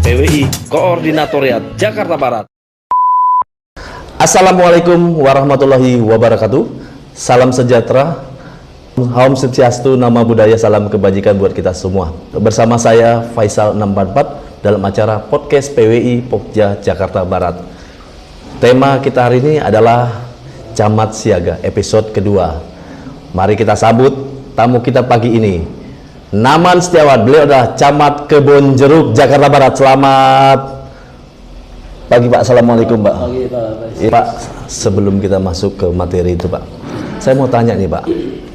PWI Koordinatoriat Jakarta Barat. Assalamualaikum warahmatullahi wabarakatuh. Salam sejahtera, Om Swastiastu, nama budaya, salam kebajikan buat kita semua. Bersama saya Faisal 644 dalam acara podcast PWI Pokja Jakarta Barat. Tema kita hari ini adalah Camat Siaga episode kedua. Mari kita sambut tamu kita pagi ini, Naman Setiawan. Beliau adalah Camat Kebonjeruk, Jakarta Barat. Selamat pagi Pak. Assalamualaikum Pak. Pagi Pak. Ya, Pak, sebelum kita masuk ke materi itu Pak, saya mau tanya nih Pak,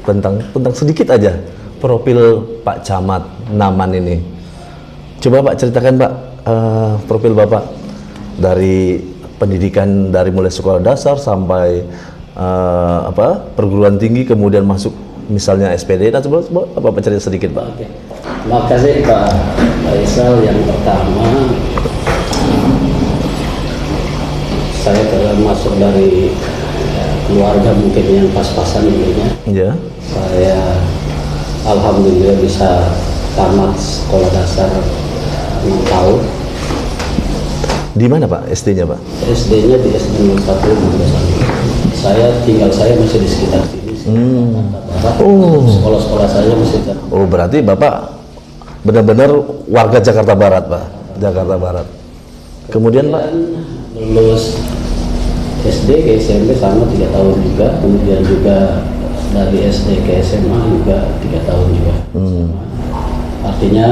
tentang sedikit aja profil Pak Camat Naman ini. Coba Pak ceritakan Pak, profil Bapak dari pendidikan, dari mulai sekolah dasar sampai perguruan tinggi, kemudian masuk misalnya SPD. Nah, coba Bapak cerita sedikit Pak. Oke. Terima kasih Pak Faisal. Yang pertama, saya termasuk dari keluarga mungkin yang pas-pasan dulunya. Ya. Saya alhamdulillah bisa tamat sekolah dasar 6 tahun. Di mana Pak SD-nya Pak? SD-nya di SD 01 Manggasari. Saya masih di sekitar sini. Sekolah-sekolah saya masih di. Oh, berarti Bapak benar-benar warga Jakarta Barat Pak. Jakarta Barat. Kemudian Pak lulus SD ke SMP sama 3 tahun juga, kemudian juga dari SD ke SMA juga 3 tahun juga. Artinya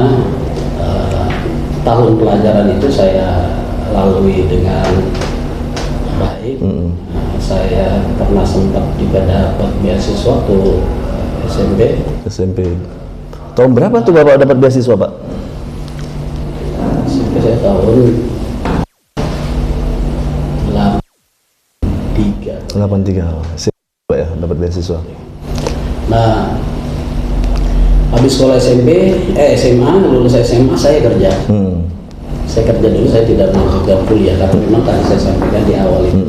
tahun pelajaran itu saya lalui dengan baik. Saya pernah sempat juga dapat beasiswa tuh SMP. Tahun berapa tuh Bapak dapat beasiswa Pak? SMP saya tahun 83 Pak ya, dapat beasiswa. Nah, habis sekolah SMA, lulus SMA saya kerja. Saya kerja dulu, saya tidak melanjutkan kuliah karena memang tadi saya sampaikan di awal itu.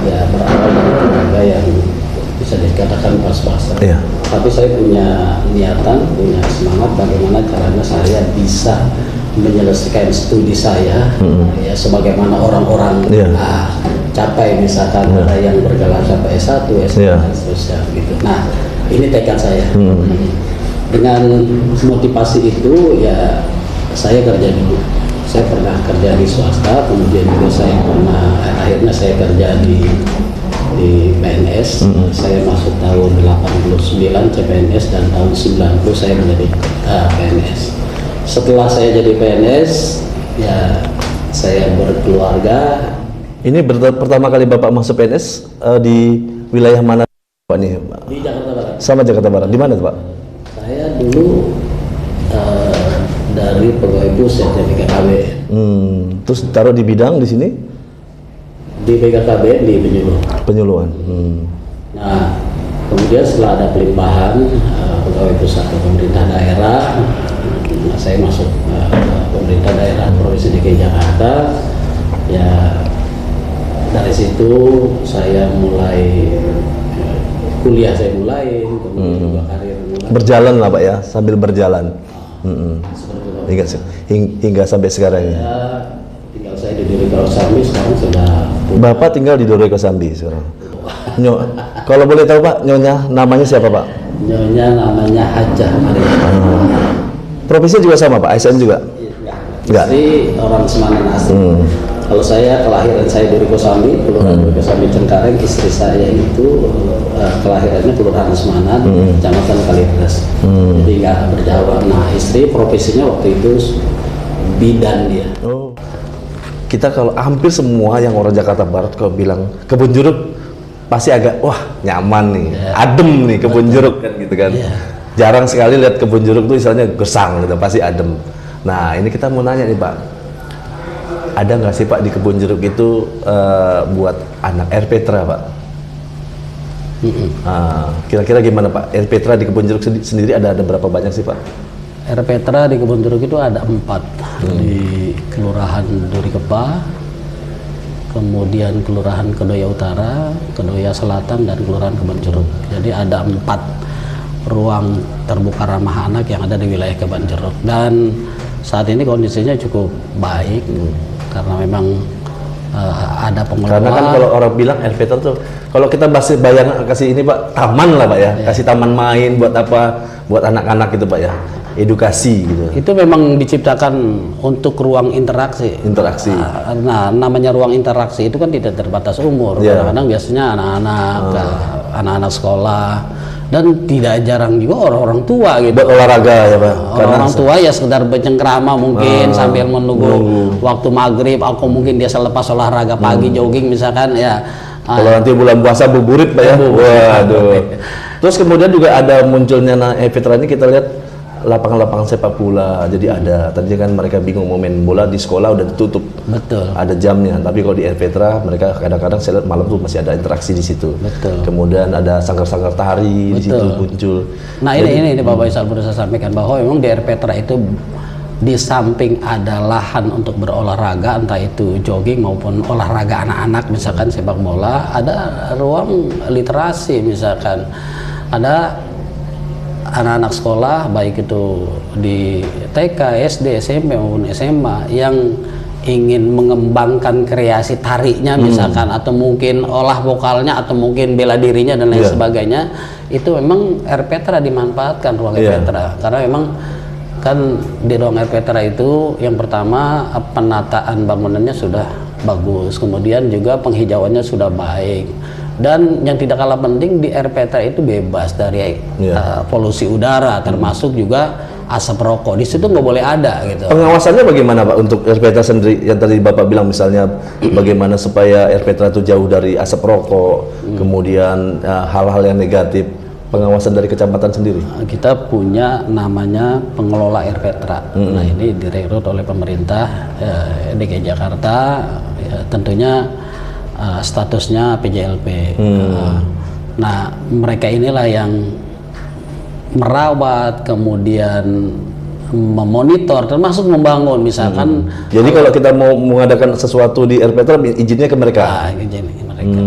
Ya, berawal dari tenaga yang bisa dikatakan pas-pasan. Tapi saya punya niatan, punya semangat bagaimana caranya saya bisa menyelesaikan studi saya, ya sebagaimana orang-orang capai, misalkan ada yang bergelar sampai S1, S2, dan seterusnya gitu. Nah, ini tekad saya. Dengan motivasi itu ya saya kerja dulu. Saya pernah kerja di swasta, kemudian juga saya pernah akhirnya saya kerja di PNS. Saya masuk tahun 89 CPNS dan tahun 90 saya menjadi PNS. Setelah saya jadi PNS, ya saya berkeluarga. Ini pertama kali Bapak masuk PNS di wilayah mana Pak nih? Di Jakarta Barat. Sama Jakarta Barat. Di mana Pak? Saya dulu dari pegawai pusat di BKKB. Terus taruh di bidang di sini? Di BKKB di Penyuluhan. Nah, kemudian setelah ada pelimpahan pegawai pusat ke pemerintah daerah, saya masuk pemerintah daerah Provinsi DKI Jakarta. Ya, dari situ saya mulai kuliah, kemudian juga karir mulai. Berjalan lah Pak ya, sambil berjalan. Hingga sampai sekarang ya. Tinggal saya di Duri Kosambi sekarang sudah. Bapak tinggal di Duri Kosambi sekarang. Kalau boleh tahu Pak, nyonya namanya siapa Pak? Nyonya namanya Hajah Maria. Profesi juga sama Pak, ASN juga? Enggak. Istri orang Semarang asli. Kalau saya, kelahiran saya Duri Kosambi, Kelurahan Duri Kosambi Cengkareng. Istri saya itu kelahirannya Kelurahan Semarang, Kecamatan Kalideres. Jadi nggak berjauhan. Nah, istri profesinya waktu itu bidan dia. Oh. Kita kalau hampir semua yang orang Jakarta Barat kalau bilang Kebonjeruk pasti agak wah nyaman nih, adem nih Kebonjeruk kan gitu kan. Jarang sekali lihat Kebonjeruk tuh misalnya gersang gitu, pasti adem. Nah, ini kita mau nanya nih Pak, ada nggak sih Pak di Kebonjeruk itu buat anak RPtra Pak? Kira-kira gimana Pak? RPtra di Kebonjeruk sendiri ada berapa banyak sih Pak? RPtra di Kebonjeruk itu ada 4 di Kelurahan Duri Kepa, kemudian Kelurahan Kedoya Utara, Kedoya Selatan, dan Kelurahan Kebonjeruk. Jadi ada 4 ruang terbuka ramah anak yang ada di wilayah Kebonjeruk. Dan saat ini kondisinya cukup baik karena memang ada pengelola. Karena kan kalau orang bilang elevator tuh, kalau kita bayang kasih ini Pak, taman lah Pak ya, kasih taman main buat apa, buat anak-anak gitu Pak ya, edukasi gitu. Itu memang diciptakan untuk ruang interaksi. Interaksi. Nah, namanya ruang interaksi itu kan tidak terbatas umur. Kadang-kadang biasanya anak-anak sekolah, dan tidak jarang juga orang-orang tua gitu. Buat olahraga ya Pak. Orang tua ya sekedar bercengkrama mungkin sambil menunggu waktu maghrib, atau mungkin dia selepas olahraga pagi jogging misalkan ya. Kalau nanti bulan puasa buburit Pak ya. Waduh. Terus kemudian juga ada munculnya Veteran ini, kita lihat lapangan-lapangan sepak bola. Jadi ada, tadi kan mereka bingung mau main bola di sekolah udah ditutup. Betul. Ada jamnya. Tapi kalau di Veteran mereka kadang-kadang saya lihat malam tuh masih ada interaksi di situ. Betul. Kemudian ada sanggar-sanggar tari di situ muncul. Nah, ini Pak Faisal perlu saya sampaikan bahwa memang di Veteran itu di samping ada lahan untuk berolahraga, entah itu jogging maupun olahraga anak-anak misalkan sepak bola, ada ruang literasi misalkan. Ada anak-anak sekolah baik itu di TK, SD, SMP maupun SMA yang ingin mengembangkan kreasi tariknya misalkan, atau mungkin olah vokalnya, atau mungkin bela dirinya dan lain sebagainya, itu memang Veteran dimanfaatkan ruang Veteran. Karena memang kan di ruang Veteran itu yang pertama penataan bangunannya sudah bagus, kemudian juga penghijauannya sudah baik. Dan yang tidak kalah penting di Veteran itu bebas dari polusi udara, termasuk juga asap rokok. Di situ nggak boleh ada gitu. Pengawasannya bagaimana Pak untuk Veteran sendiri? Yang tadi Bapak bilang misalnya bagaimana supaya Veteran itu jauh dari asap rokok, kemudian hal-hal yang negatif. Pengawasan dari kecamatan sendiri? Kita punya namanya pengelola Veteran. Nah, ini direkrut oleh pemerintah DKI Jakarta, tentunya statusnya PJLP. Nah, mereka inilah yang merawat, kemudian memonitor, termasuk membangun misalkan. Jadi kalau kita mau mengadakan sesuatu di Veteran, izinnya ke mereka? Izin mereka.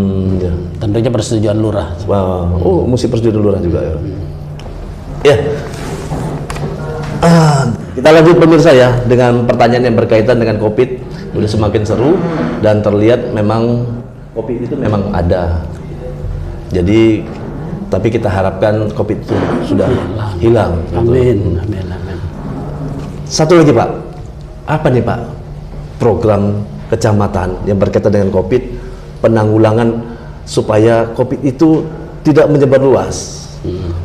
Tentunya persetujuan lurah. Oh, mesti persetujuan lurah juga ya. Ya. Kita lanjut pemirsa ya dengan pertanyaan yang berkaitan dengan COVID. Udah semakin seru dan terlihat memang COVID itu memang ada. Jadi tapi kita harapkan COVID itu sudah hilang. Amin. Satu lagi Pak, apa nih Pak program kecamatan yang berkaitan dengan COVID, penanggulangan supaya COVID itu tidak menyebar luas?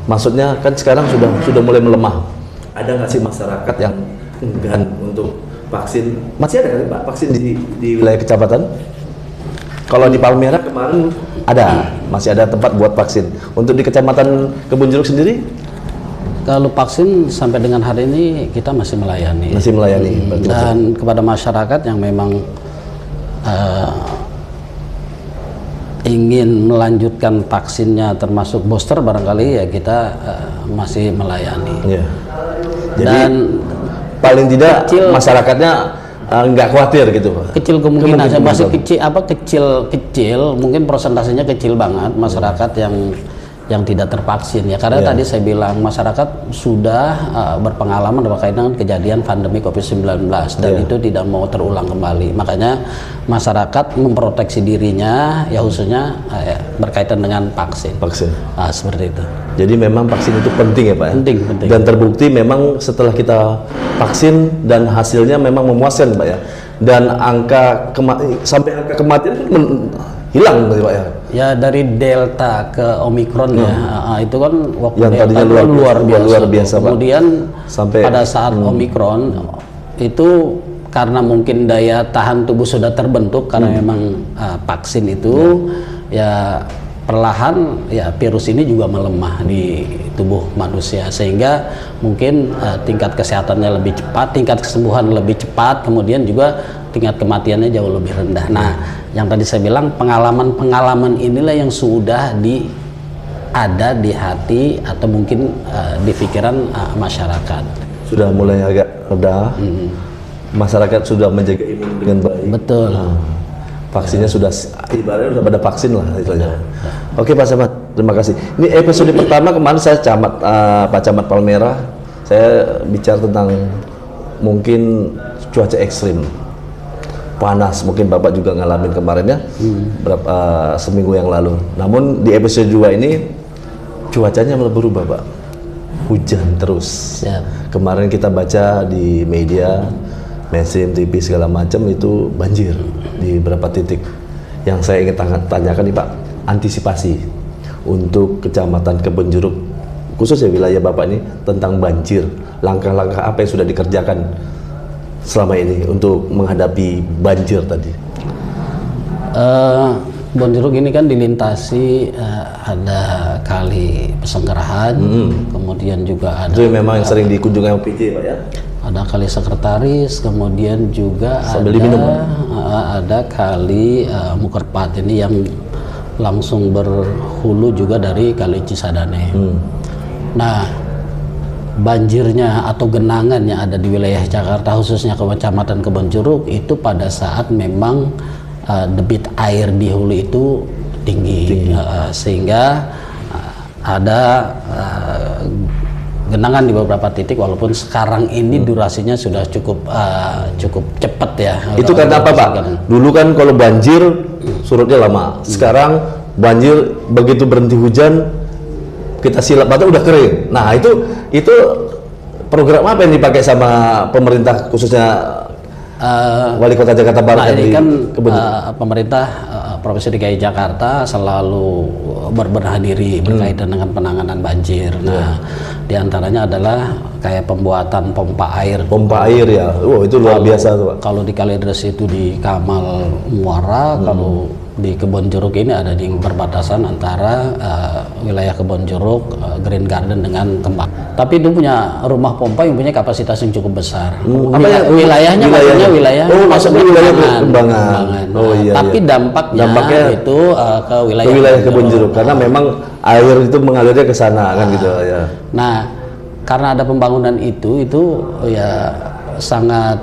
Maksudnya kan sekarang sudah mulai melemah. Ada nggak sih masyarakat yang enggan untuk vaksin? Masih ada kan Pak vaksin di wilayah kecamatan? Kalau di Palmerah kemarin masih ada tempat buat vaksin. Untuk di kecamatan Kebun Jeruk sendiri? Kalau vaksin sampai dengan hari ini kita masih melayani. Masih melayani. Dan kepada masyarakat yang memang ingin melanjutkan vaksinnya termasuk booster barangkali ya kita masih melayani. Yeah. Jadi Dan paling tidak masyarakatnya nggak khawatir gitu Pak. Kecil kemungkinan masih kecil mungkin persentasenya kecil banget masyarakat yang tidak tervaksin ya, karena tadi saya bilang masyarakat sudah berpengalaman berkaitan dengan kejadian pandemi COVID-19 dan itu tidak mau terulang kembali, makanya masyarakat memproteksi dirinya ya khususnya berkaitan dengan vaksin. Seperti itu. Jadi memang vaksin itu penting ya Pak? Penting. Dan terbukti memang setelah kita vaksin dan hasilnya memang memuaskan Pak ya, dan sampai angka kematian hilang Pak ya? Ya dari Delta ke Omikron ya, itu kan waktu yang Delta luar biasa. Kemudian sampai pada saat Omikron itu karena mungkin daya tahan tubuh sudah terbentuk karena memang vaksin itu ya perlahan ya virus ini juga melemah di tubuh manusia, sehingga mungkin tingkat kesehatannya lebih cepat, tingkat kesembuhan lebih cepat, kemudian juga tingkat kematiannya jauh lebih rendah. Nah, yang tadi saya bilang pengalaman inilah yang sudah ada di hati atau mungkin di pikiran masyarakat. Sudah mulai agak reda, masyarakat sudah menjaga imun dengan baik. Betul. Vaksinnya sudah ibaratnya sudah pada vaksin lah istilahnya. Oke Pak Camat, terima kasih. Ini episode pertama kemarin saya Pak Camat Palmerah, saya bicara tentang mungkin cuaca ekstrim, panas, mungkin Bapak juga ngalamin kemarin ya, berapa seminggu yang lalu. Namun di episode 2 ini cuacanya malah berubah Pak, hujan terus. Kemarin kita baca di media, mainstream, TV segala macam itu banjir di beberapa titik. Yang saya ingin tanyakan nih Pak, antisipasi untuk Kecamatan Kebonjeruk, khususnya wilayah Bapak ini tentang banjir, langkah-langkah apa yang sudah dikerjakan selama ini untuk menghadapi banjir tadi? Kebonjeruk ini kan dilintasi ada kali Pesanggerahan, kemudian juga ada itu memang yang sering dikunjungi PJ Pak ya? Ada kali Sekretaris, kemudian juga sambil diminum, ada kali Mukerpat ini yang langsung berhulu juga dari kali Cisadane. Nah, banjirnya atau genangan yang ada di wilayah Jakarta khususnya Kecamatan Kebonjeruk itu pada saat memang debit air di hulu itu tinggi. Sehingga ada genangan di beberapa titik, walaupun sekarang ini durasinya sudah cukup cepat ya. Itu karena apa Pak? Dulu kan kalau banjir surutnya lama, sekarang banjir begitu berhenti hujan kita silap atau udah kering. Nah itu program apa yang dipakai sama pemerintah khususnya Wali Kota Jakarta Barat? Nah ini kan pemerintah Provinsi DKI Jakarta selalu berbenah diri berkaitan dengan penanganan banjir. Nah diantaranya adalah kayak pembuatan pompa air. Pompa air ya, itu luar biasa tuh Pak. Kalau di Kalideres itu di Kamal Muara, kalau di Kebonjeruk ini ada di perbatasan antara wilayah Kebonjeruk, Green Garden dengan Kembang. Tapi itu punya rumah pompa yang punya kapasitas yang cukup besar. Wilayahnya maksudnya wilayah Kembangan. Oh iya. Tapi dampaknya itu ke wilayah Kebonjeruk karena memang air itu mengalirnya ke sana kan gitu ya. Nah, karena ada pembangunan itu ya sangat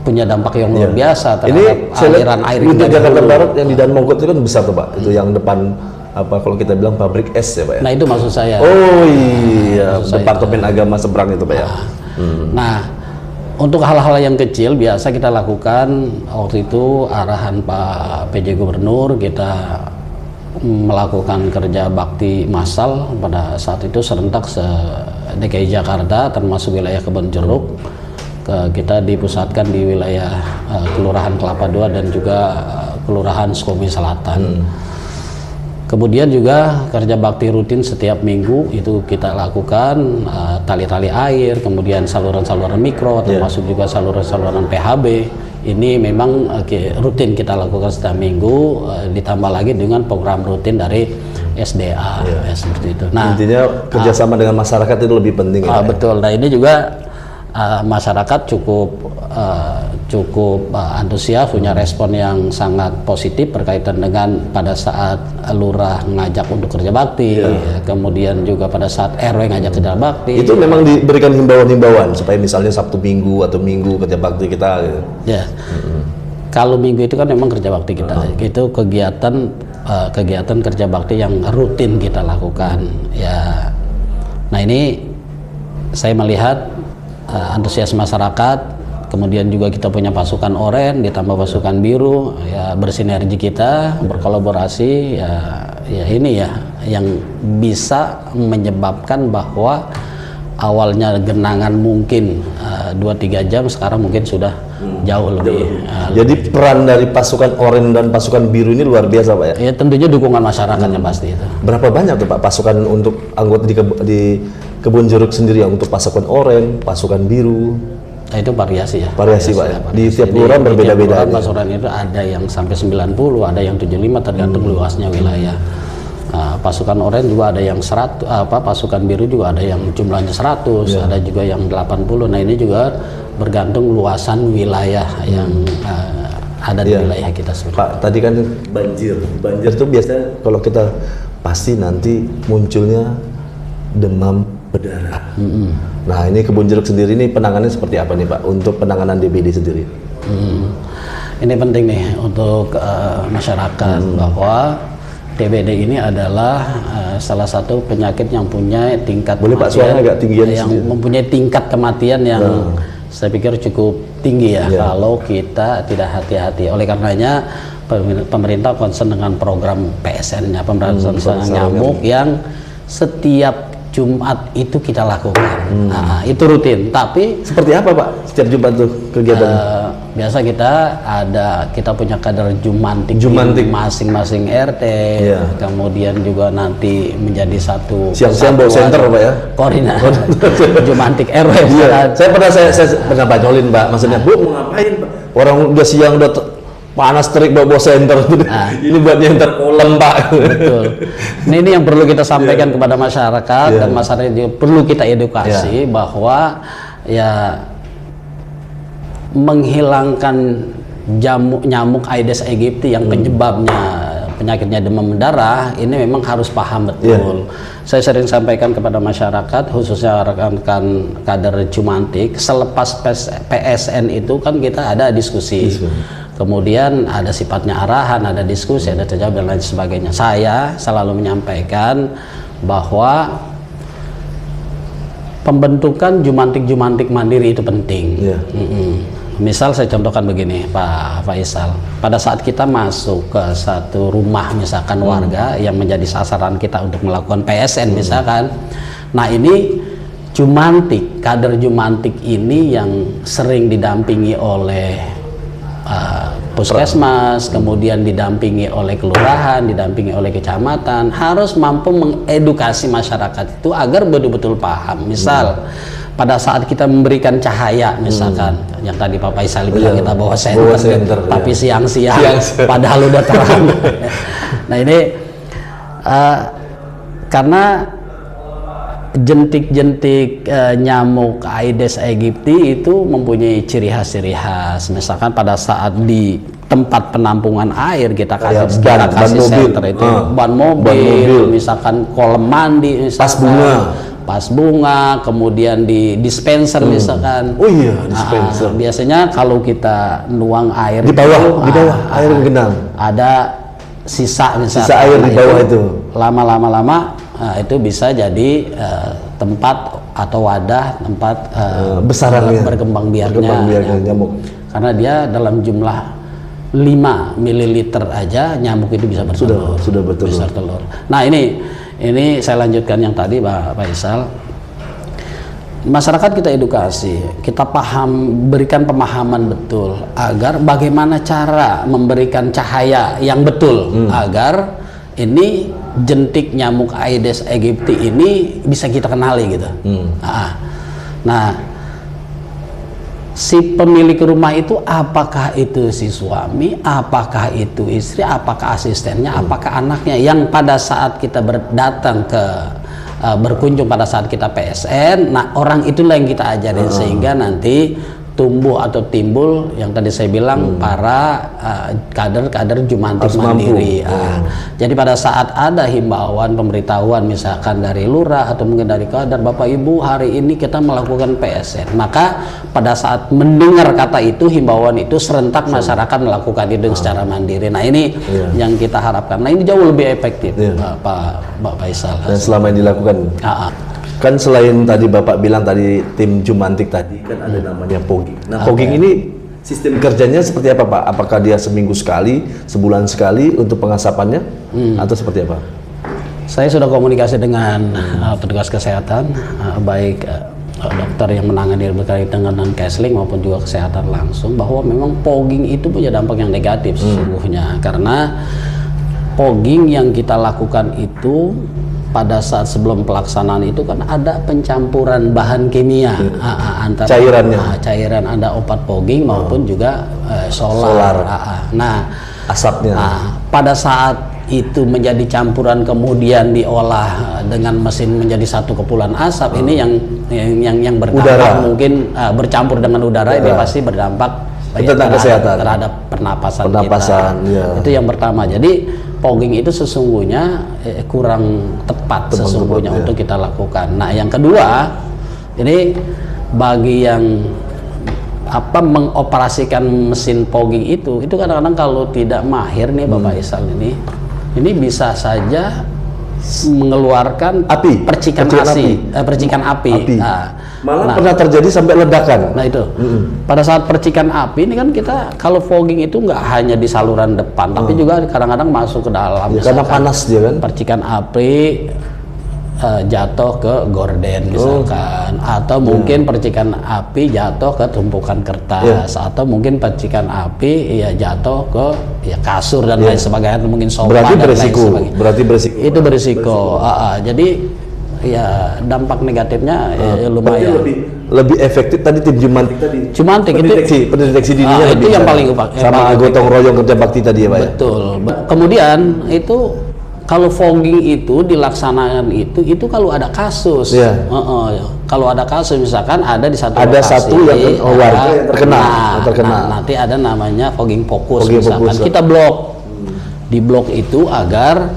punya dampak yang luar biasa terhadap aliran air untuk Jakarta Barat yang di Dan Mogot itu kan besar tuh Pak. Itu yang depan apa kalau kita bilang pabrik es ya Pak ya. Nah itu maksud saya. Oh iya, Departemen Agama seberang itu Pak ya. Nah untuk hal-hal yang kecil biasa kita lakukan waktu itu arahan Pak PJ Gubernur, kita melakukan kerja bakti massal pada saat itu serentak DKI Jakarta termasuk wilayah Kebonjeruk. Kita dipusatkan di wilayah Kelurahan Kelapa II dan juga Kelurahan Sukabumi Selatan. Kemudian juga kerja bakti rutin setiap minggu itu kita lakukan, tali-tali air, kemudian saluran-saluran mikro, termasuk juga saluran-saluran PHB. Ini memang rutin kita lakukan setiap minggu, ditambah lagi dengan program rutin dari SDA, seperti itu. Nah, intinya kerjasama dengan masyarakat itu lebih penting. Betul. Nah ini juga masyarakat cukup antusias, punya respon yang sangat positif berkaitan dengan pada saat lurah ngajak untuk kerja bakti, kemudian juga pada saat RW ngajak kerja bakti. Itu memang diberikan himbauan-himbauan supaya misalnya Sabtu Minggu atau Minggu kerja bakti kita. Ya, kalau Minggu itu kan memang kerja bakti kita, itu kegiatan kerja bakti yang rutin kita lakukan. Ya, nah ini saya melihat antusias masyarakat, kemudian juga kita punya pasukan oranye ditambah pasukan biru, ya bersinergi kita berkolaborasi, ya ini ya yang bisa menyebabkan bahwa awalnya genangan mungkin 2-3 jam sekarang mungkin sudah jauh lebih. Jadi peran dari pasukan oranye dan pasukan biru ini luar biasa Pak ya? Ya tentunya dukungan masyarakatnya pasti itu. Berapa banyak tuh Pak pasukan untuk anggota di Kebonjeruk sendiri yang untuk pasukan oranye, pasukan biru? Nah, itu variasi ya. Variasi Pak ya. Di tiap kelurahan berbeda-beda. Pasukan itu ada yang sampai 90, ada yang 75 tergantung luasnya wilayah. Pasukan oranye juga ada yang 100, pasukan biru juga ada yang jumlahnya 100, ada juga yang 80. Nah ini juga bergantung luasan wilayah yang ada di wilayah kita. Pak, tadi kan banjir tuh biasanya kalau kita pasti nanti munculnya demam berdarah. Nah ini Kebonjeruk sendiri ini penanganannya seperti apa nih Pak untuk penanganan DBD sendiri? Ini penting nih untuk masyarakat bahwa DBD ini adalah salah satu penyakit yang punya tingkat Boleh Pak suaranya agak tinggian yang mempunyai tingkat kematian yang saya pikir cukup tinggi ya kalau kita tidak hati-hati. Oleh karenanya pemerintah concern dengan program PSN-nya, pemberantasan nyamuk yang setiap Jumat itu kita lakukan. Nah, itu rutin. Tapi seperti apa Pak setiap Jumat tuh kegiatannya? Biasa kita punya kader Jumantik masing-masing RT. Kemudian juga nanti menjadi satu siang-siang bawa center Pak ya. Koordinator Jumantik RW. Saya pernah bacolin Pak. Maksudnya Bu mau ngapain Pak? Orang udah siang udah panas terik bawa center. Ini buat nyenter kolam Pak. Betul. Ini yang perlu kita sampaikan kepada masyarakat dan masyarakat juga perlu kita edukasi bahwa ya menghilangkan nyamuk Aedes aegypti yang penyakitnya demam berdarah ini memang harus paham betul. Saya sering sampaikan kepada masyarakat, khususnya rekan-rekan kader Jumantik, selepas PSN itu kan kita ada diskusi. Kemudian ada sifatnya arahan, ada diskusi, ada terjawab dan lain sebagainya. Saya selalu menyampaikan bahwa pembentukan Jumantik mandiri itu penting. Misal saya contohkan begini Pak Faisal, pada saat kita masuk ke satu rumah misalkan warga yang menjadi sasaran kita untuk melakukan PSN misalkan, nah ini kader Jumantik ini yang sering didampingi oleh puskesmas, kemudian didampingi oleh kelurahan, didampingi oleh kecamatan, harus mampu mengedukasi masyarakat itu agar betul-betul paham. Misal pada saat kita memberikan cahaya misalkan yang tadi Pak Faisal bilang kita bawa senter tapi siang-siang padahal udah terang. Nah ini karena jentik-jentik nyamuk Aedes aegypti itu mempunyai ciri khas. Misalkan pada saat di tempat penampungan air kita kasih senter itu ban mobil, misalkan kolam mandi, misalkan pas bunga, kemudian di dispenser misalkan. Dispenser. Biasanya kalau kita nuang air di bawah air genang ada sisa air di bawah itu. Lama-lama itu bisa jadi tempat atau wadah tempat berkembang biaknya nyamuk. Karena dia dalam jumlah 5 ml aja nyamuk itu bisa bertelur. Sudah bertelur. Telur. Nah ini saya lanjutkan yang tadi Pak Faisal. Masyarakat kita edukasi, kita berikan pemahaman betul agar bagaimana cara memberikan cahaya yang betul agar ini jentik nyamuk Aedes aegypti ini bisa kita kenali gitu. Nah, si pemilik rumah itu apakah itu si suami, apakah itu istri, apakah asistennya, apakah anaknya yang pada saat kita datang ke berkunjung pada saat kita PSN, nah orang itulah yang kita ajarin sehingga nanti tumbuh atau timbul yang tadi saya bilang para kader-kader Jumantik mandiri. Jadi pada saat ada himbauan pemberitahuan misalkan dari lurah atau mungkin dari kader, Bapak Ibu hari ini kita melakukan PSN, maka pada saat mendengar kata itu, himbauan itu serentak masyarakat melakukan itu secara mandiri. Nah ini yang kita harapkan. Nah ini jauh lebih efektif Pak Faisal. Dan selama ini dilakukan kan selain tadi Bapak bilang tadi tim Jumantik tadi kan ada namanya pogging. Nah pogging ini sistem kerjanya seperti apa Pak? Apakah dia seminggu sekali, sebulan sekali untuk pengasapannya atau seperti apa? Saya sudah komunikasi dengan petugas kesehatan, baik dokter yang menangani berkaitan dengan counseling maupun juga kesehatan langsung, bahwa memang pogging itu punya dampak yang negatif sesungguhnya, karena pogging yang kita lakukan itu pada saat sebelum pelaksanaan itu kan ada pencampuran bahan kimia antara cairan ada obat pogging maupun juga solar. Nah asapnya. Pada saat itu menjadi campuran kemudian diolah dengan mesin menjadi satu kepulan asap, ini yang berdampak mungkin bercampur dengan udara ini pasti berdampak terhadap pernapasan kita. Itu yang pertama. Jadi pogging itu sesungguhnya kurang tepat sesungguhnya untuk kita lakukan. Nah yang kedua, ini bagi yang mengoperasikan mesin pogging itu kadang-kadang kalau tidak mahir nih Bapak Isal ini bisa saja mengeluarkan Api, percikan api. Malah pernah terjadi sampai ledakan. Nah itu, pada saat percikan api ini kan kita kalau fogging itu nggak hanya di saluran depan, tapi juga kadang-kadang masuk ke dalam. Ya, karena panas dia kan. Percikan api jatuh ke gorden misalkan, atau mungkin percikan api jatuh ke tumpukan kertas, atau mungkin percikan api ya jatuh ke ya kasur dan lain sebagainya, mungkin sofa Berarti dan berisiko. lain sebagainya. Berarti berisiko. Itu berisiko. Jadi ya dampak negatifnya ya lumayan. Lebih efektif tadi tim Jumantik tadi. Jumantik itu pendeteksi dininya itu yang paling sama gotong royong kerja bakti tadi ya Pak. Betul. Kemudian itu kalau fogging itu dilaksanakan itu kalau ada kasus. Kalau ada kasus misalkan ada di satu lokasi, satu yang warga yang terkena. Nanti ada namanya fogging fokus misalkan. Kita blok. Di blok itu agar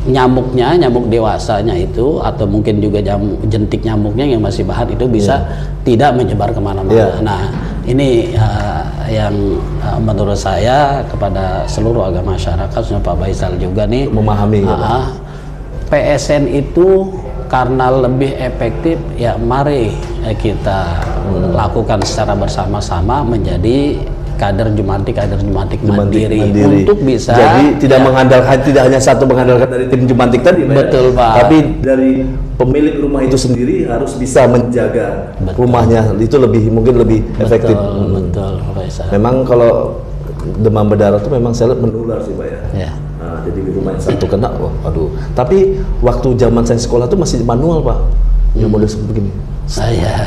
nyamuk dewasanya itu atau mungkin juga jentik nyamuknya yang masih bahan itu bisa tidak menyebar kemana-mana. Nah ini yang menurut saya kepada seluruh agama masyarakat, khususnya Pak Faisal juga nih memahami. PSN itu karena lebih efektif ya mari kita lakukan secara bersama-sama menjadi kader Jumantik mandiri untuk bisa jadi tidak mengandalkan, tidak hanya satu mengandalkan dari tim Jumantik tadi Pak. Betul Pak. Tapi dari pemilik rumah itu sendiri harus bisa menjaga rumahnya, itu mungkin lebih efektif. Betul Pak. Memang kalau demam berdarah itu memang saya lihat menular sih Pak ya. Nah, jadi di rumah yang satu kena, aduh. Tapi waktu zaman saya sekolah itu masih manual Pak, yang model begini. Spraynya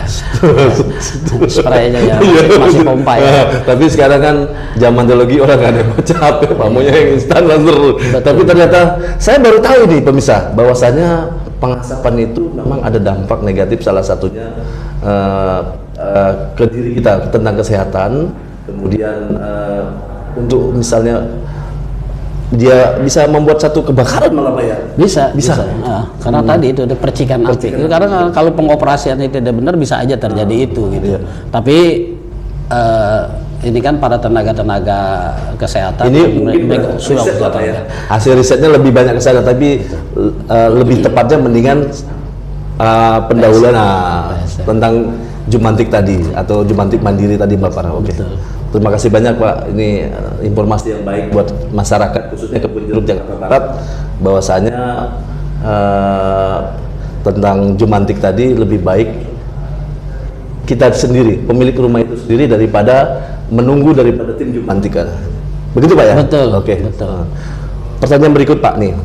ya masih pompa ya. Tapi sekarang kan zaman teknologi orang nggak ada yang capek, maunya yang instan langsung. Tapi ternyata saya baru tahu nih pemirsa, bahwasanya pengasapan itu memang ada dampak negatif, salah satunya ke diri kita tentang kesehatan. Kemudian untuk misalnya dia bisa membuat satu kebakaran malah Pak ya? Bisa. Karena tadi itu ada percikan api. Karena kalau pengoperasiannya tidak benar bisa aja terjadi itu gitu. Tapi ini kan para tenaga kesehatan ini sudah ya. Hasil risetnya lebih banyak ke sana, tapi lebih tepatnya mendingan pendahuluan tentang Jumantik tadi atau Jumantik mandiri tadi Mbak Farah. Oke. Terima kasih banyak Pak, ini informasi yang baik buat masyarakat khususnya Kebun Jeruk Jakarta Barat, bahwasanya tentang Jumantik tadi lebih baik kita sendiri, pemilik rumah itu sendiri daripada menunggu daripada tim Jumantik kan. Begitu Pak ya? Betul. Oke. Betul. Pertanyaan berikut Pak nih.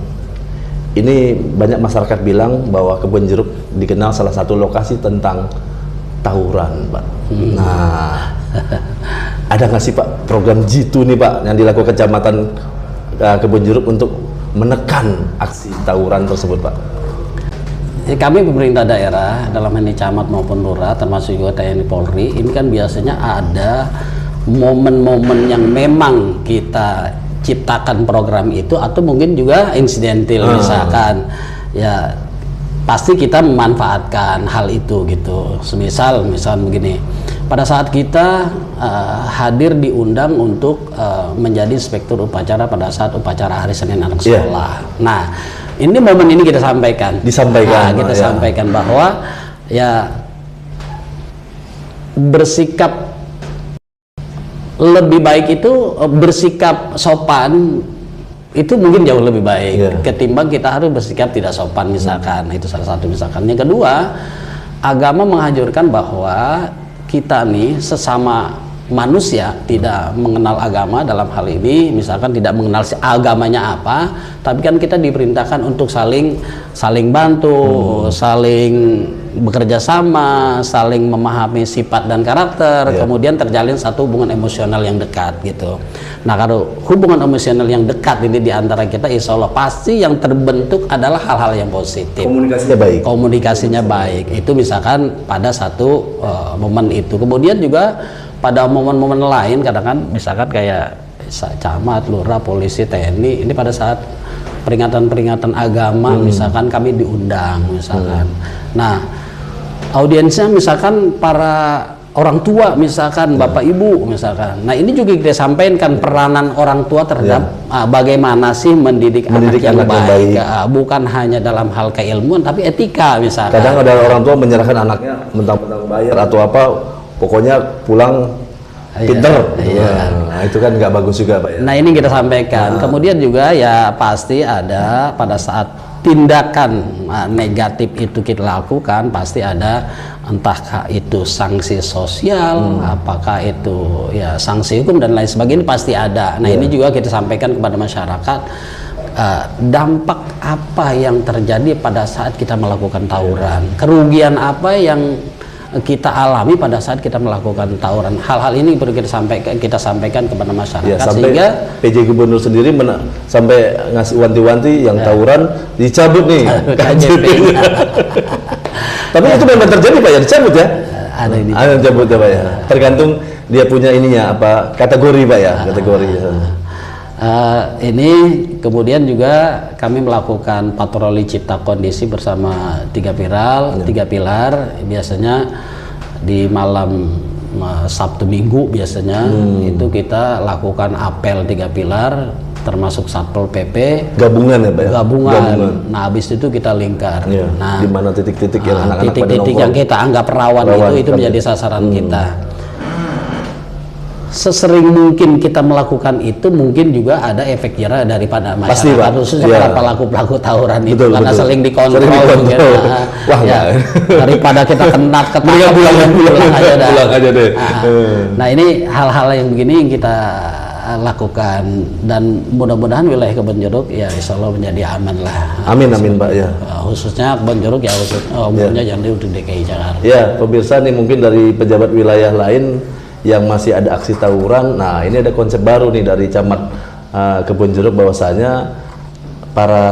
Ini banyak masyarakat bilang bahwa Kebun Jeruk dikenal salah satu lokasi tentang tawuran Pak. Nah, ada nggak sih Pak program Jitu nih Pak yang dilakukan Kecamatan Kebun Jeruk untuk menekan aksi tawuran tersebut Pak? Kami pemerintah daerah dalam ini camat maupun lurah termasuk juga TNI Polri ini kan biasanya ada momen-momen yang memang kita ciptakan program itu atau mungkin juga insidental misalkan ya pasti kita memanfaatkan hal itu gitu. Misal begini, pada saat kita hadir diundang untuk menjadi inspektur upacara pada saat upacara Hari Senin Anak Sekolah. Nah, ini momen ini kita sampaikan. Kita sampaikan bahwa ya bersikap lebih baik itu bersikap sopan itu mungkin jauh lebih baik ketimbang kita harus bersikap tidak sopan misalkan. Itu salah satu misalkan. Yang kedua, agama menganjurkan bahwa kita nih sesama manusia tidak mengenal agama dalam hal ini, misalkan tidak mengenal agamanya apa, tapi kan kita diperintahkan untuk saling bantu, saling bekerja sama, saling memahami sifat dan karakter, kemudian terjalin satu hubungan emosional yang dekat gitu. Nah, kalau hubungan emosional yang dekat ini di antara kita, insya Allah pasti yang terbentuk adalah hal-hal yang positif. Komunikasinya baik. Itu misalkan pada satu momen itu. Kemudian juga pada momen-momen lain, kadang-kadang misalkan kayak camat, lurah, polisi, TNI, ini pada saat peringatan-peringatan agama, misalkan kami diundang, misalkan. Nah, audiensnya misalkan para orang tua misalkan, bapak ibu misalkan. Nah ini juga kita sampaikan peranan orang tua terhadap bagaimana sih mendidik anak yang baik. Bukan hanya dalam hal keilmuan tapi etika misalkan. Kadang ada orang tua menyerahkan anaknya mentang-mentang bayar atau apa, pokoknya pulang pinter. Nah, itu kan nggak bagus juga Pak ya. Nah ini kita sampaikan. Kemudian juga ya pasti ada pada saat tindakan negatif itu kita lakukan, pasti ada entahkah itu sanksi sosial, apakah itu ya sanksi hukum dan lain sebagainya, pasti ada. Nah ini juga kita sampaikan kepada masyarakat, dampak apa yang terjadi pada saat kita melakukan tawuran, kerugian apa yang kita alami pada saat kita melakukan tawuran. Hal-hal ini perlu kita sampaikan kepada masyarakat, sampai sehingga PJ Gubernur sendiri sampai ngasih wanti-wanti yang tawuran dicabut nih KJP. Tapi itu memang terjadi Pak ya, dicabut ya? Ada yang dicabut ya Pak ya. Tergantung dia punya ininya apa kategori Pak ya, kategori. Ini kemudian juga kami melakukan patroli cipta kondisi bersama tiga pilar. Biasanya di malam Sabtu Minggu biasanya itu kita lakukan apel 3 pilar, termasuk Satpol PP gabungan ya Pak ya? Gabungan. Nah habis itu kita lingkar. Nah di mana titik-titik yang anak-anak titik-titik yang kita anggap rawan itu menjadi sasaran kita. Sesering mungkin kita melakukan itu, mungkin juga ada efek jerah daripada masyarakat, khususnya para pelaku-pelaku tawuran itu, karena saling dikontrol. Wah, ya, daripada kita kena ketangkap pulang aja deh. Nah ini hal-hal yang begini yang kita lakukan, dan mudah-mudahan wilayah Kebon Jeruk ya insya Allah menjadi aman lah. Amin Pak ya. Khususnya Kebon Jeruk ya, umumnya jadi untuk DKI Jakarta. Ya pemirsa nih, mungkin dari pejabat wilayah lain yang masih ada aksi tawuran. Nah ini ada konsep baru nih dari Camat Kebon Jeruk, bahwasanya para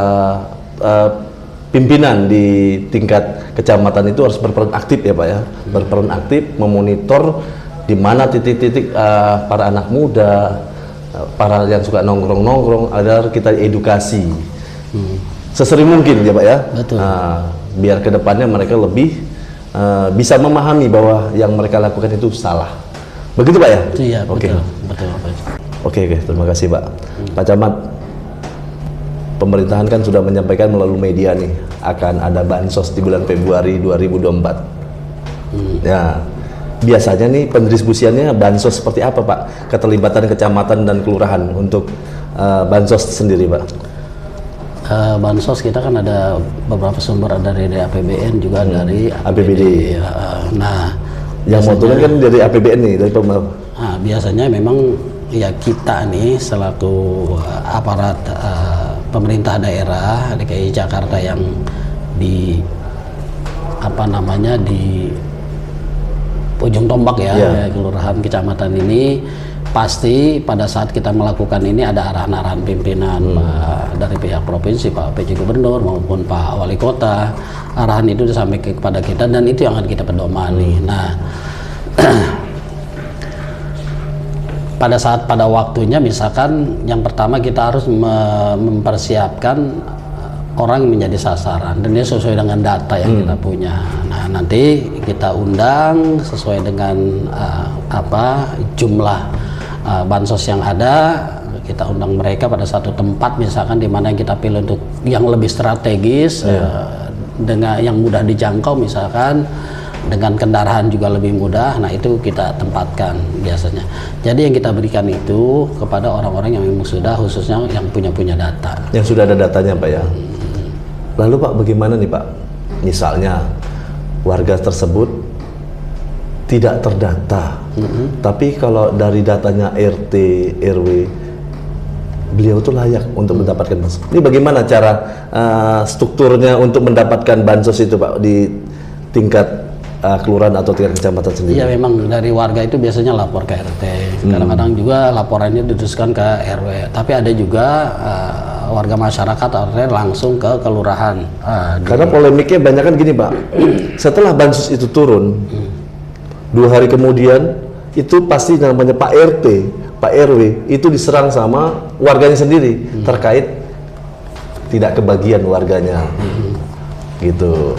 pimpinan di tingkat kecamatan itu harus berperan aktif ya Pak ya, berperan aktif memonitor di mana titik-titik para anak muda, para yang suka nongkrong-nongkrong, agar kita edukasi sesering mungkin ya Pak ya. Betul. Biar kedepannya mereka lebih bisa memahami bahwa yang mereka lakukan itu salah. Begitu Pak ya? Iya, Oke. Betul. Oke, terima kasih Pak. Pak Camat, pemerintahan kan sudah menyampaikan melalui media nih akan ada bansos di bulan Februari 2024. Ya, biasanya nih pendistribusiannya bansos seperti apa Pak? Keterlibatan kecamatan dan kelurahan untuk bansos sendiri Pak? Bansos kita kan ada beberapa sumber, dari APBN juga dari APBD. Nah yang mau turun kan dari APBN nih, dari pemerintah. Nah, biasanya memang ya kita nih selaku aparat pemerintah daerah DKI Jakarta yang di di ujung tombak ya, kelurahan kecamatan ini, pasti pada saat kita melakukan ini ada arahan-arahan pimpinan dari pihak provinsi, Pak PJ Gubernur maupun Pak Wali Kota. Arahan itu disampaikan kepada kita dan itu yang akan kita pedomani. Nah, pada waktunya misalkan yang pertama kita harus mempersiapkan orang yang menjadi sasaran, dan dia sesuai dengan data yang kita punya. Nah nanti kita undang sesuai dengan jumlah bansos yang ada, kita undang mereka pada satu tempat misalkan di mana yang kita pilih untuk yang lebih strategis, dengan yang mudah dijangkau misalkan, dengan kendaraan juga lebih mudah. Nah itu kita tempatkan biasanya. Jadi yang kita berikan itu kepada orang-orang yang memang sudah, khususnya yang punya data. Yang sudah ada datanya Pak ya. Lalu Pak, bagaimana nih Pak? Misalnya warga tersebut tidak terdata, tapi kalau dari datanya RT, RW, beliau itu layak untuk mendapatkan bansos. Ini bagaimana cara strukturnya untuk mendapatkan bansos itu Pak di tingkat kelurahan atau tingkat kecamatan sendiri? Iya, memang dari warga itu biasanya lapor ke RT. Kadang-kadang juga laporannya diteruskan ke RW. Tapi ada juga warga masyarakat akhirnya langsung ke kelurahan. Karena polemiknya banyak kan gini Pak, setelah bansos itu turun, 2 hari kemudian itu pasti namanya Pak RT, Pak RW itu diserang sama warganya sendiri terkait tidak kebagian warganya, gitu.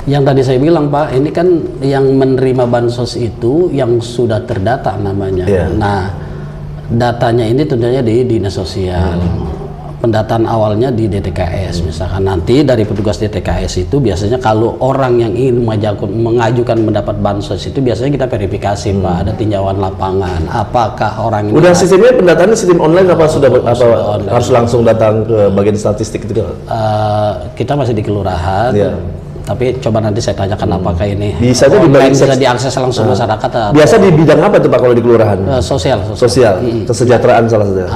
Yang tadi saya bilang Pak, ini kan yang menerima bansos itu yang sudah terdata namanya. Nah, datanya ini tentunya di dinas sosial. Pendataan awalnya di DTKS misalkan. Nanti dari petugas DTKS itu biasanya kalau orang yang ingin mengajukan mendapat bansos itu biasanya kita verifikasi Pak, ada tinjauan lapangan. Apakah orang ini udah sistemnya pendataannya sistem online apa sudah online. harus langsung datang ke bagian statistik itu? Kita masih di kelurahan. Tapi coba nanti saya tanyakan apakah ini bisa aja bisa diakses langsung masyarakat. Biasa di bidang apa tuh Pak kalau di kelurahan? Sosial. Kesejahteraan salah satunya.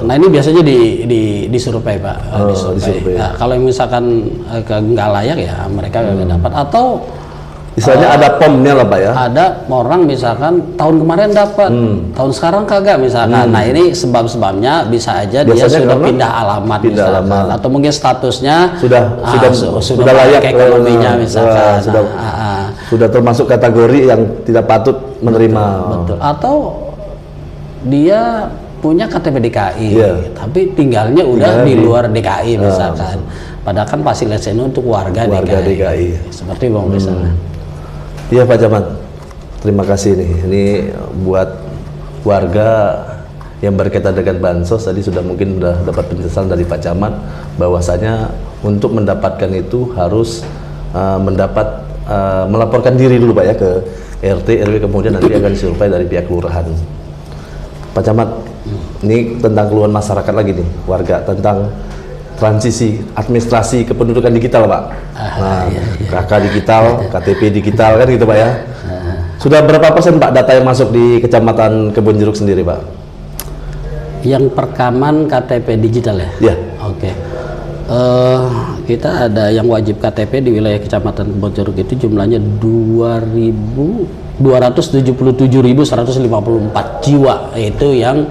Nah ini biasanya di survei Pak. Disurvei. Nah, kalau misalkan nggak layak ya mereka nggak dapat, atau misalnya ada POM-nya lah Pak ya. Ada orang misalkan tahun kemarin dapat, tahun sekarang kagak misalkan. Nah ini sebab-sebabnya bisa aja biasanya dia sudah pindah alamat misalkan, atau mungkin statusnya sudah layak ekonominya misalkan. Sudah termasuk kategori yang tidak patut menerima. Betul. Atau dia punya KTP DKI, tapi tinggalnya udah di luar DKI misalkan. Padahal kan fasilitas ini untuk warga DKI. Seperti Bang misalnya. Iya Pak Camat, terima kasih nih. Ini buat warga yang berkaitan dengan bansos tadi mungkin sudah dapat penjelasan dari Pak Camat bahwasanya untuk mendapatkan itu harus melaporkan diri dulu Pak ya ke RT RW, kemudian nanti akan disurvei dari pihak kelurahan. Pak Camat, ini tentang keluhan masyarakat lagi nih warga tentang transisi administrasi kependudukan digital Pak. KK digital, KTP digital kan gitu Pak ya. Sudah berapa persen Pak data yang masuk di Kecamatan Kebonjeruk sendiri Pak? Yang perekaman KTP digital ya? Iya. Oke. Kita ada yang wajib KTP di wilayah Kecamatan Kebonjeruk itu jumlahnya 277.154 jiwa, itu yang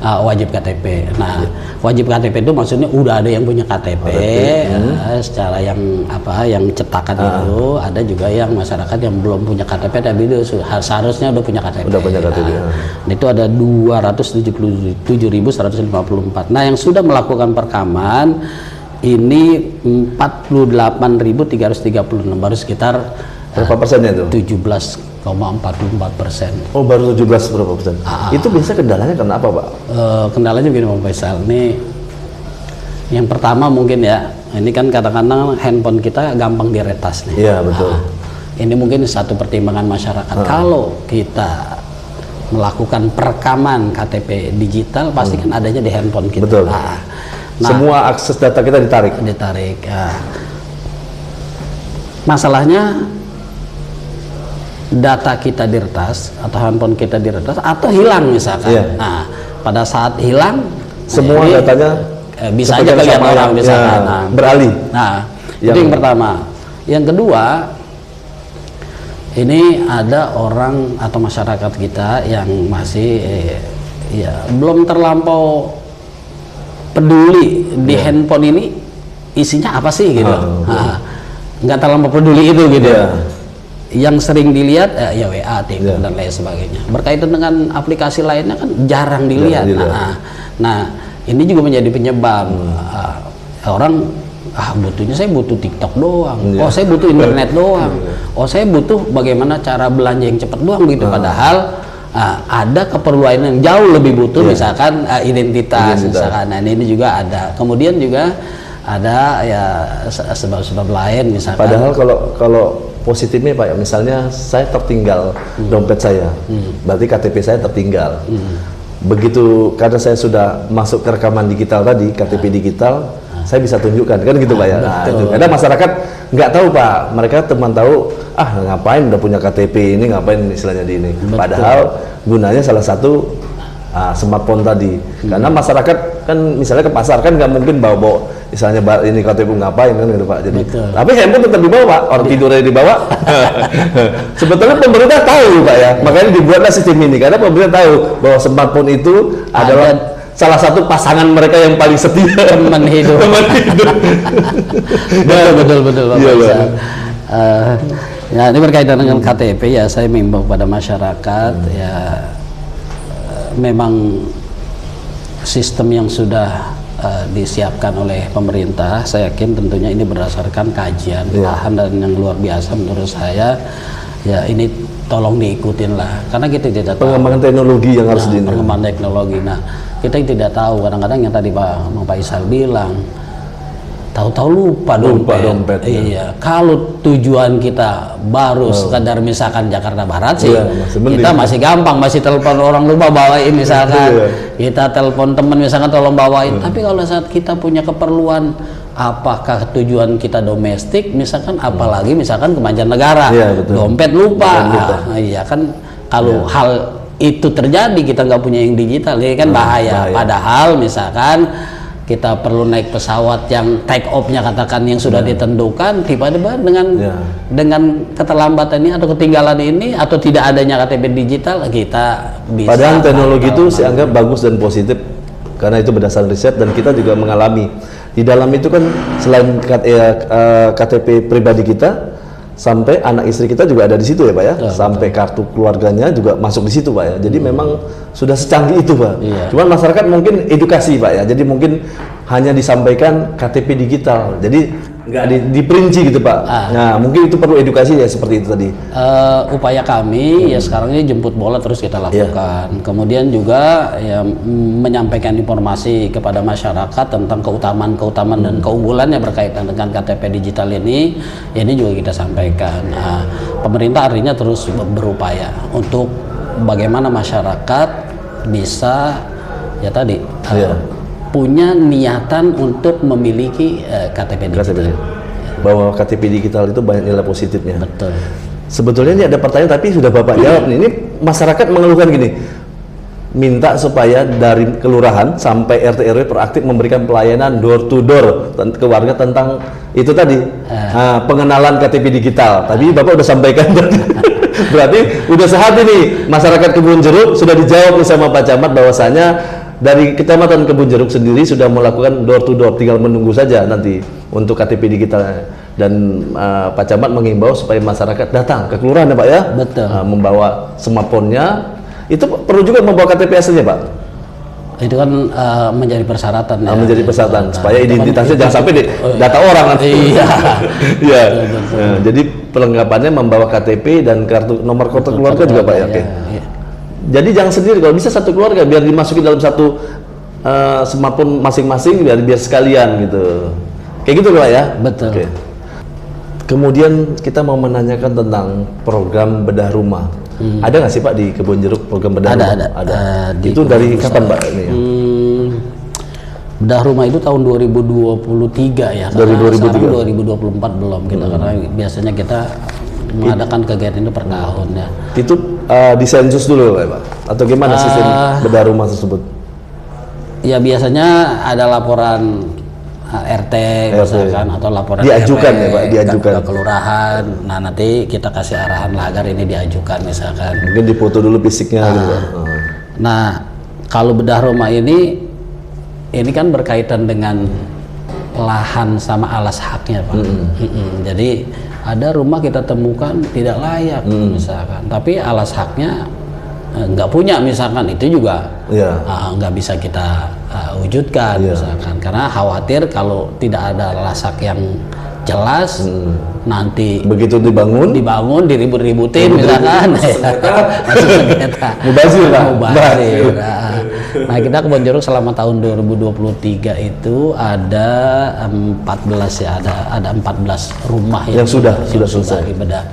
wajib KTP. Nah, wajib KTP itu maksudnya udah ada yang punya KTP, secara yang cetakan itu, ada juga yang masyarakat yang belum punya KTP tapi itu seharusnya udah punya KTP. Udah punya KTP. Itu ada 277.154. Nah, yang sudah melakukan perekaman ini 48.336, baru sekitar berapa persennya itu? 17,44%. Oh, baru 17 berapa persen? Itu biasa kendalanya karena apa Pak? Kendalanya begini Bang Faisal, ini yang pertama mungkin ya, ini kan kadang-kadang handphone kita gampang diretas nih. Iya betul. Ini mungkin satu pertimbangan masyarakat. Kalau kita melakukan perekaman KTP digital pasti kan adanya di handphone kita. Betul. Nah, semua akses data kita ditarik. Masalahnya data kita diretas atau handphone kita diretas atau hilang misalkan. Nah, pada saat hilang semua datanya bisa aja kelihatan orang misalkan. Beralih. Nah, itu yang pertama. Yang kedua, ini ada orang atau masyarakat kita yang masih belum terlampau peduli di handphone ini isinya apa sih gitu. Nggak terlampau peduli itu gitu. Yang sering dilihat ya WA, TikTok dan lain sebagainya. Berkaitan dengan aplikasi lainnya kan jarang dilihat. Nah, ini juga menjadi penyebab orang butuhnya, saya butuh TikTok doang. Oh, saya butuh internet doang. Oh, saya butuh bagaimana cara belanja yang cepat doang gitu. Padahal ada keperluan yang jauh lebih butuh, misalkan identitas misalkan. Nah, ini juga ada. Kemudian juga ada ya sebab-sebab lain misalkan. Padahal kalau positifnya Pak ya, misalnya saya tertinggal dompet saya, berarti KTP saya tertinggal. Begitu karena saya sudah masuk ke rekaman digital tadi, KTP digital, saya bisa tunjukkan kan gitu Pak ya. Nah, itu. Kadang masyarakat nggak tahu Pak, mereka teman tahu ngapain udah punya KTP ini, ngapain istilahnya di ini. Padahal gunanya salah satu smartphone tadi. Karena masyarakat kan misalnya ke pasar kan nggak mungkin bawa misalnya ini KTP ngapain kan gitu Pak. Jadi tapi handphone tetap dibawa Pak, orang tidurnya dibawa. Sebetulnya pemerintah tahu Pak ya, makanya dibuatlah sistem ini karena pemerintah tahu bahwa smartphone itu adalah salah satu pasangan mereka yang paling setia, teman hidup. betul Pak. Ya, ini berkaitan dengan KTP ya, saya mengimbau pada masyarakat ya, memang sistem yang sudah disiapkan oleh pemerintah, saya yakin tentunya ini berdasarkan kajian lahan dan yang luar biasa menurut saya. Ya ini tolong diikutin lah, karena kita tidak tahu pengembangan teknologi yang harus pengembangan teknologi. Nah, kita tidak tahu, kadang-kadang yang tadi Pak Faisal bilang, tahu-tahu lupa dompet. Iya, kalau tujuan kita baru sekadar misalkan Jakarta Barat sih, kita masih gampang, masih telepon orang lupa bawain misalkan, kita telepon teman misalkan tolong bawain. Tapi kalau saat kita punya keperluan, apakah tujuan kita domestik, misalkan apalagi misalkan ke mancanegara, dompet lupa. Iya kan, kalau hal itu terjadi kita nggak punya yang digital, ya kan bahaya. Padahal misalkan kita perlu naik pesawat yang take off-nya katakan yang sudah ditentukan, tiba-tiba dengan keterlambatan ini atau ketinggalan ini atau tidak adanya KTP digital, kita bisa. Padahal teknologi itu saya anggap bagus dan positif karena itu berdasarkan riset dan kita juga mengalami di dalam itu kan selain KTP pribadi kita, sampai anak istri kita juga ada di situ ya Pak ya, sampai kartu keluarganya juga masuk di situ Pak ya. Jadi memang sudah secanggih itu Pak. Cuman masyarakat mungkin edukasi Pak ya. Jadi mungkin hanya disampaikan KTP digital. Jadi nggak diperinci gitu Pak. Nah mungkin itu perlu edukasi ya seperti itu tadi. Upaya kami ya sekarang ini jemput bola terus kita lakukan. Kemudian juga ya menyampaikan informasi kepada masyarakat tentang keutamaan dan keunggulannya berkaitan dengan KTP digital ini. Ya, ini juga kita sampaikan. Nah, pemerintah artinya terus berupaya untuk bagaimana masyarakat bisa ya tadi punya niatan untuk memiliki KTP digital. Bahwa KTP digital itu banyak nilai positifnya. Betul. Sebetulnya ini ada pertanyaan tapi sudah Bapak jawab nih. Ini masyarakat mengeluhkan gini, minta supaya dari kelurahan sampai RT RW proaktif memberikan pelayanan door to door ke warga tentang itu tadi pengenalan KTP digital. Tapi Bapak udah sampaikan berarti udah sehati nih masyarakat Kebun Jeruk sudah dijawab sama Pak Camat bahwasanya dari Kecamatan Kebun Jeruk sendiri sudah melakukan door to door, tinggal menunggu saja nanti untuk KTP digital. Dan Pak Camat mengimbau supaya masyarakat datang ke kelurahan ya Pak ya, membawa smartphone-nya. Itu perlu juga membawa KTP aslinya Pak? Itu kan menjadi persyaratan ya. Menjadi persyaratan supaya identitasnya jangan sampai data orang nanti. Iya. Jadi perlengkapannya membawa KTP dan kartu nomor kartu keluarga juga Pak ya. Oke. Jadi jangan sendiri, kalau bisa satu keluarga biar dimasukin dalam satu smartphone masing-masing biar sekalian gitu. Kayak gitu Pak ya? Betul. Okay. Kemudian kita mau menanyakan tentang program bedah rumah. Ada nggak sih Pak di Kebun Jeruk program bedah rumah? Ada. Itu dari kapan Pak ini? Bedah rumah itu tahun 2023 ya. Dari 2023. Sekarang 2024 belum kita karena biasanya kita mengadakan kegiatan itu per tahun ya. Itu disensus dulu Pak? Atau gimana sistem bedah rumah tersebut? Ya biasanya ada laporan RT misalkan atau laporan diajukan RW, ya Pak, diajukan ke kelurahan. Nah nanti kita kasih arahan lah agar ini diajukan misalkan. Mungkin dipoto dulu fisiknya gitu Pak. Nah kalau bedah rumah ini kan berkaitan dengan lahan sama alas haknya Pak. Jadi ada rumah kita temukan tidak layak misalkan, tapi alas haknya nggak punya misalkan, itu juga nggak bisa kita wujudkan misalkan, karena khawatir kalau tidak ada alas hak yang jelas nanti begitu dibangun diribut-ributin misalkan mubazir. Nah kita Kebun Jeruk selama tahun 2023 itu ada 14 ya, ada 14 rumah yang sudah selesai dibedah.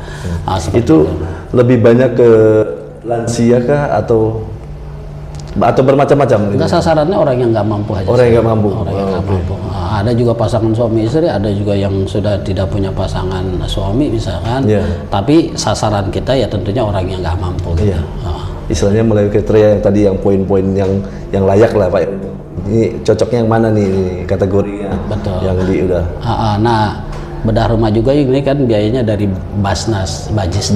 Itu lebih banyak ke lansia kah atau bermacam-macam? Enggak, sasarannya orang yang nggak mampu aja. Orang yang nggak mampu. Mampu. Ada juga pasangan suami istri, ada juga yang sudah tidak punya pasangan suami misalkan. Tapi sasaran kita ya tentunya orang yang nggak mampu. Gitu. Istilahnya melalui kriteria yang tadi, yang poin-poin yang layak lah Pak. Ini cocoknya yang mana nih kategorinya? Betul. Yang udah. Nah, bedah rumah juga ini kan biayanya dari Basnas, Bajis.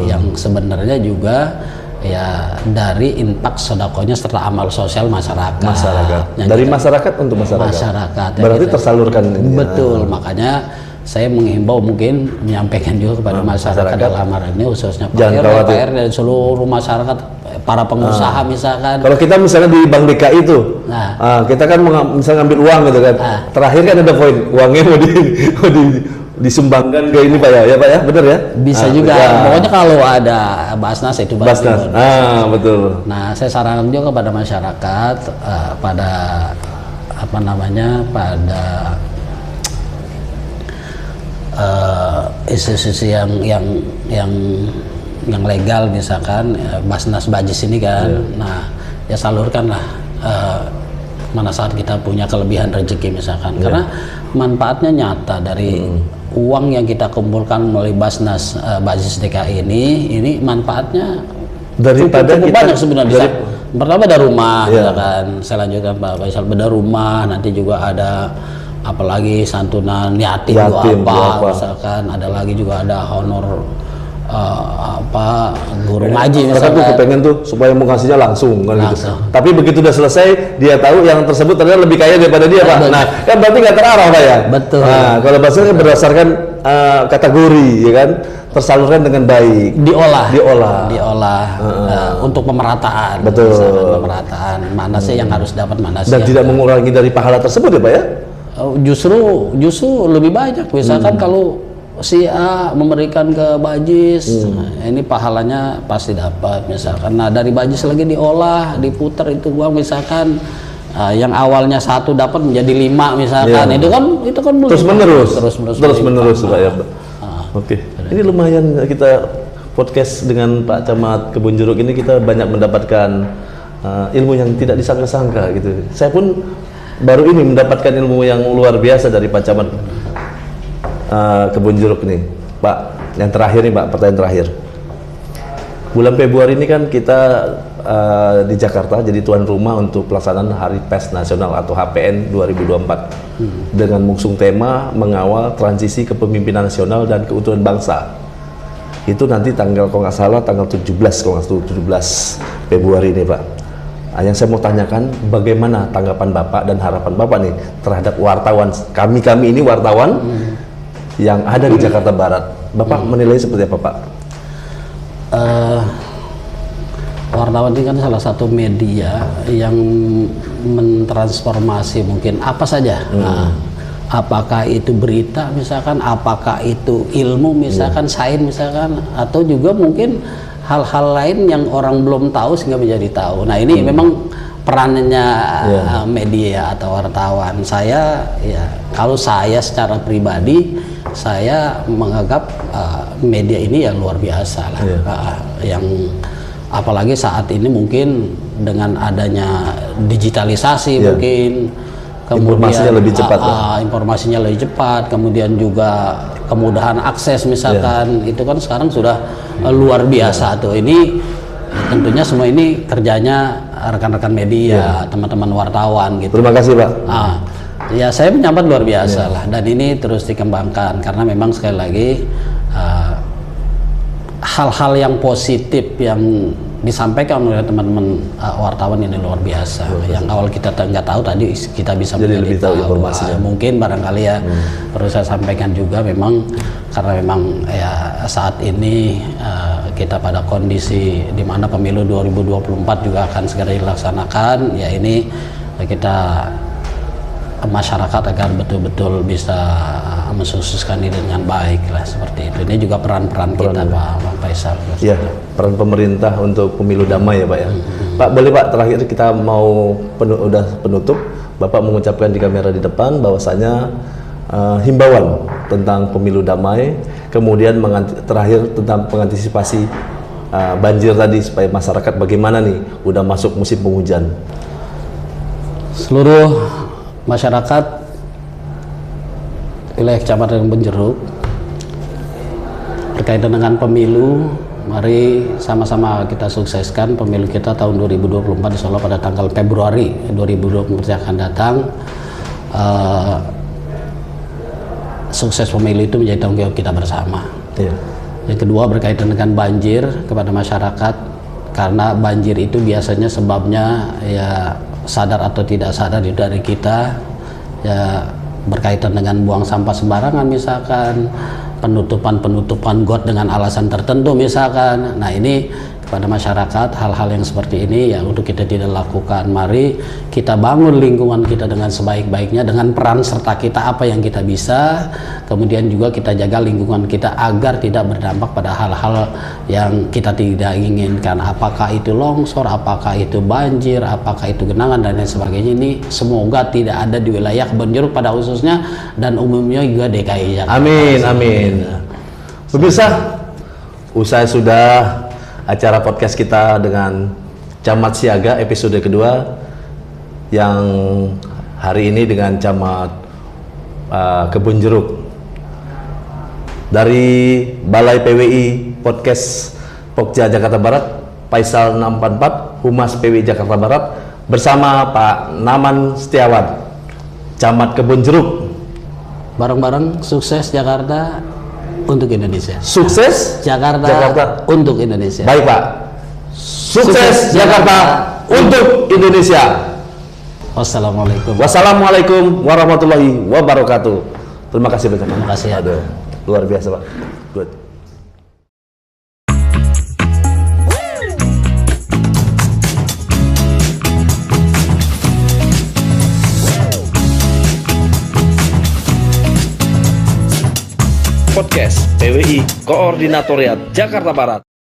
Yang sebenarnya juga ya dari infak sodakonya serta amal sosial masyarakat. Dari masyarakat untuk masyarakat. Berarti tersalurkan. Betul, makanya saya menghimbau mungkin menyampaikan juga kepada masyarakat dalam hal ini khususnya Pak RT dan seluruh masyarakat para pengusaha misalkan. Kalau kita misalnya di Bank DKI itu, kita kan misalnya ngambil uang gitu kan, terakhir kan ada poin uangnya mau disumbangkan ke ini Pak ya Pak ya, benar ya? Bisa juga, pokoknya kalau ada Basnas itu Basnas. Betul. Nah, saya sarankan juga kepada masyarakat, pada apa namanya, pada institusi yang legal misalkan Basnas Bajis ini kan, nah ya salurkanlah mana saat kita punya kelebihan rezeki misalkan, karena manfaatnya nyata dari uang yang kita kumpulkan melalui Basnas Bajis DKI ini manfaatnya daripada cukup kita banyak sebenarnya. Pertama ada rumah, misalkan saya lanjutkan Pak Faisal, beda rumah, nanti juga ada apalagi santunan yatim misalkan, ada lagi juga ada honor guru ngaji misalkan. Mereka tuh kepengen tuh supaya mau kasihnya langsung kan gitu. Tapi begitu udah selesai dia tahu yang tersebut ternyata lebih kaya daripada dia Pak. Nah kan berarti nggak terarah Pak ya. Betul. Nah kalau bahasanya berdasarkan kategori ya kan, tersalurkan dengan baik, diolah untuk pemerataan. Betul. Pemerataan mana sih yang harus dapat, mana sih dan tidak mengurangi dari pahala tersebut ya Pak ya. Justru lebih banyak misalkan kalau si A memberikan ke Bajis, ini pahalanya pasti dapat misalkan. Nah dari Bajis lagi diolah, diputar itu uang misalkan, yang awalnya 1 dapat menjadi 5 misalkan, itu kan terus menerus Pak ya. Oke. Ini lumayan kita podcast dengan Pak Camat Kebun Jeruk ini, kita banyak mendapatkan ilmu yang tidak disangka-sangka gitu. Saya pun baru ini mendapatkan ilmu yang luar biasa dari Pak Camat Kebun Jeruk nih Pak. Yang terakhir nih Pak, pertanyaan terakhir. Bulan Februari ini kan kita di Jakarta jadi tuan rumah untuk pelaksanaan Hari Pers Nasional atau HPN 2024 dengan mengusung tema mengawal transisi kepemimpinan nasional dan keutuhan bangsa. Itu nanti tanggal kalau nggak salah tanggal 17 Februari ini Pak. Yang saya mau tanyakan, bagaimana tanggapan Bapak dan harapan Bapak nih terhadap wartawan, kami ini wartawan yang ada di Jakarta Barat. Bapak menilai seperti apa Pak? Wartawan ini kan salah satu media yang mentransformasi mungkin apa saja. Apakah itu berita misalkan, apakah itu ilmu misalkan, sains misalkan, atau juga mungkin hal-hal lain yang orang belum tahu sehingga menjadi tahu. Nah ini memang perannya media atau wartawan. Kalau saya secara pribadi, saya menganggap media ini ya luar biasa lah. Yang apalagi saat ini mungkin dengan adanya digitalisasi mungkin, kemudian informasinya lebih cepat, kemudian juga kemudahan akses misalkan, itu kan sekarang sudah luar biasa tuh. Ini tentunya semua ini kerjanya rekan-rekan media, teman-teman wartawan gitu. Terima kasih Pak. Ya saya menyambut luar biasa lah, dan ini terus dikembangkan karena memang sekali lagi hal-hal yang positif yang disampaikan oleh teman-teman wartawan ini luar biasa. Yang awal kita nggak tahu tadi kita bisa jadi lebih tahu informasinya. Mungkin barangkali ya perlu saya sampaikan juga, memang karena memang ya saat ini kita pada kondisi di mana pemilu 2024 juga akan segera dilaksanakan. Ya ini kita masyarakat agar betul-betul bisa mensukseskan ini dengan baik lah, seperti itu. Ini juga peran-peran kita Pak Faisal. Ya, peran pemerintah untuk pemilu damai ya Pak ya. Pak boleh Pak, terakhir kita mau udah penutup, Bapak mengucapkan di kamera di depan bahwasanya himbauan tentang pemilu damai, kemudian terakhir tentang pengantisipasi banjir tadi, supaya masyarakat bagaimana nih udah masuk musim penghujan. Seluruh masyarakat wilayah Kecamatan Kebun Jeruk berkaitan dengan pemilu, mari sama-sama kita sukseskan pemilu kita tahun 2024 insyaallah pada tanggal Februari 2024 yang akan datang. Sukses pemilu itu menjadi tanggung jawab kita bersama. Yang kedua berkaitan dengan banjir kepada masyarakat, karena banjir itu biasanya sebabnya ya sadar atau tidak sadar dari kita, ya berkaitan dengan buang sampah sembarangan misalkan, penutupan got dengan alasan tertentu misalkan. Nah ini kepada masyarakat hal-hal yang seperti ini ya untuk kita tidak lakukan. Mari kita bangun lingkungan kita dengan sebaik-baiknya dengan peran serta kita apa yang kita bisa, kemudian juga kita jaga lingkungan kita agar tidak berdampak pada hal-hal yang kita tidak inginkan, apakah itu longsor, apakah itu banjir, apakah itu genangan dan lain sebagainya. Ini semoga tidak ada di wilayah Kebon Jeruk pada khususnya dan umumnya juga DKI Jakarta. Amin, amin. Pemirsa, usai sudah acara podcast kita dengan Camat Siaga episode kedua yang hari ini dengan Camat Kebon Jeruk dari Balai PWI Podcast Pokja Jakarta Barat, Faisal 644 Humas PWI Jakarta Barat bersama Pak Naman Setiawan, Camat Kebon Jeruk. Bareng-bareng sukses Jakarta untuk Indonesia. Sukses Jakarta untuk Indonesia. Baik Pak. Sukses Jakarta untuk Indonesia. Wassalamualaikum warahmatullahi wabarakatuh. Terima kasih banyak. Terima kasih. Aduh, luar biasa Pak. Good. Podcast PWI Koordinatoriat Jakarta Barat.